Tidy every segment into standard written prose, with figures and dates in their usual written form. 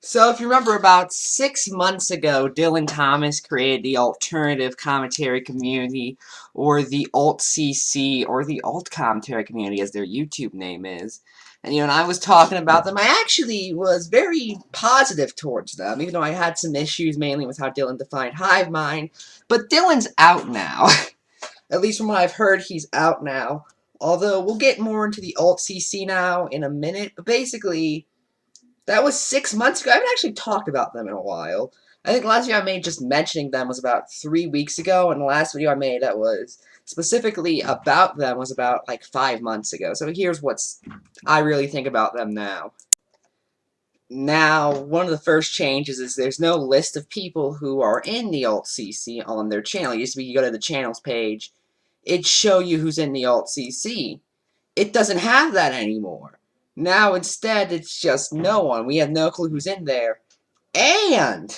So if you remember, about 6 months ago, Dylan Thomas created the alternative commentary community, or the alt-CC, or the alt-commentary community, as their YouTube name is. And I was talking about them. I actually was very positive towards them, even though I had some issues, mainly with how Dylan defined hive mind. But Dylan's out now. At least from what I've heard, he's out now. Although, we'll get more into the alt-CC now in a minute. But basically, that was 6 months ago. I haven't actually talked about them in a while. I think the last video I made just mentioning them was about 3 weeks ago, and the last video I made that was specifically about them was about, like, 5 months ago. So here's what I really think about them now. Now, one of the first changes is there's no list of people who are in the alt-CC on their channel. It used to be you go to the channels page, it'd show you who's in the alt-CC. It doesn't have that anymore. Now, instead, it's just no one. We have no clue who's in there. And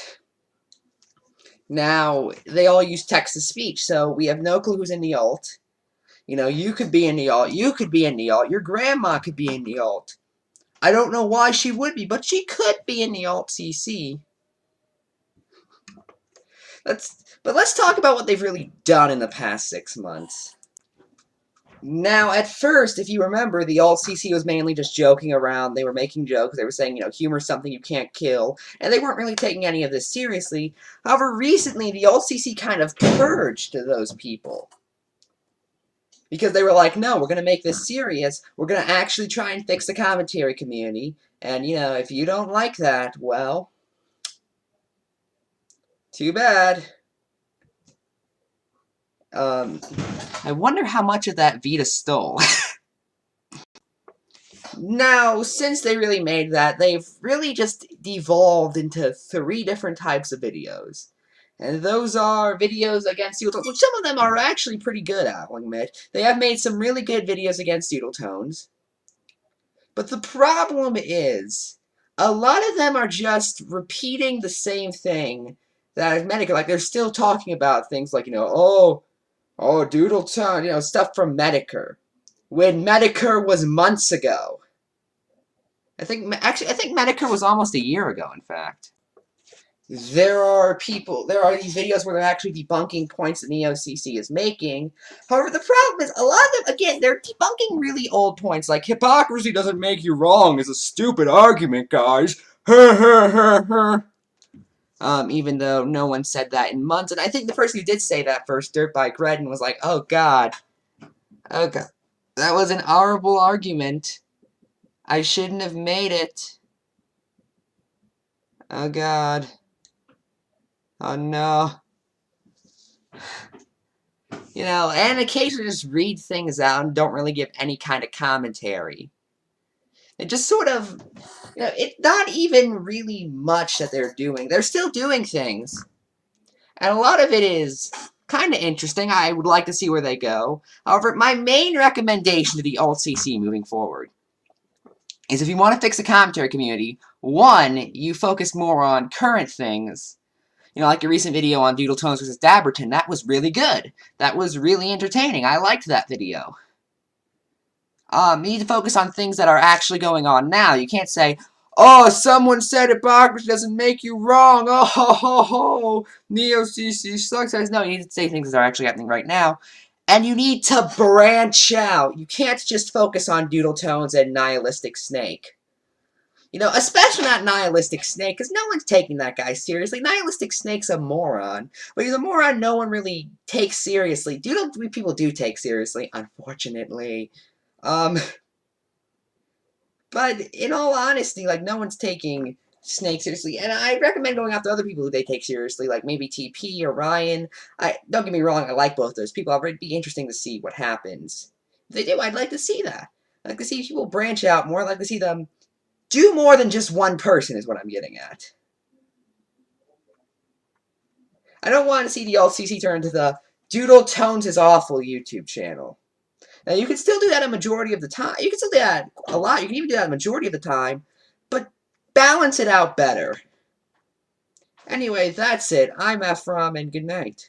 now, they all use text-to-speech, so we have no clue who's in the alt. You could be in the alt. You could be in the alt. Your grandma could be in the alt. I don't know why she would be, but she could be in the alt-CC. But let's talk about what they've really done in the past 6 months. Now, at first, if you remember, the alt-CC was mainly just joking around. They were making jokes. They were saying, humor's something you can't kill. And they weren't really taking any of this seriously. However, recently, the alt-CC kind of purged those people. Because they were like, no, we're going to make this serious. We're going to actually try and fix the commentary community. And, if you don't like that, well, too bad. I wonder how much of that Vita stole. Now, since they really made that, they've really just devolved into 3 different types of videos. And those are videos against Doodle Tones, which some of them are actually pretty good at, I'll admit. They have made some really good videos against Doodle Tones. But the problem is, a lot of them are just repeating the same thing that Medicare, like they're still talking about things like, oh, Doodle Tone, stuff from Medicare. When Medicare was months ago. I think Medicare was almost a year ago, in fact. There are these videos where they're actually debunking points that NeoCC is making. However, the problem is, a lot of them, again, they're debunking really old points, like hypocrisy doesn't make you wrong is a stupid argument, guys. Even though no one said that in months. And I think the person who did say that first, Dirtbike Redden, was like, oh god. Oh god. That was an horrible argument. I shouldn't have made it. Oh god. Oh no. And occasionally just read things out and don't really give any kind of commentary. It just sort of, it's not even really much that they're doing. They're still doing things. And a lot of it is kind of interesting. I would like to see where they go. However, my main recommendation to the alt-CC moving forward is if you want to fix the commentary community, 1, you focus more on current things. Like your recent video on Doodle Tones vs. Dabberton, that was really good. That was really entertaining. I liked that video. You need to focus on things that are actually going on now. You can't say, oh, someone said hypocrisy doesn't make you wrong. Oh, ho, ho, ho. NeoCC sucks. No, you need to say things that are actually happening right now. And you need to branch out. You can't just focus on Doodle Tones and Nihilistic Snake. Especially not Nihilistic Snake, because no one's taking that guy seriously. Nihilistic Snake's a moron. But he's a moron no one really takes seriously. People do take seriously, unfortunately. But in all honesty, no one's taking Snake seriously. And I recommend going after other people who they take seriously, like maybe TP or Ryan. Don't get me wrong, I like both those people. It'd be interesting to see what happens. If they do, I'd like to see that. I'd like to see people branch out more. I'd like to see them do more than just one person, is what I'm getting at. I don't want to see the alt-CC turn into the Doodle Tones is Awful YouTube channel. Now, you can still do that a majority of the time. You can still do that a lot. You can even do that a majority of the time. But balance it out better. Anyway, that's it. I'm Ephrom, and good night.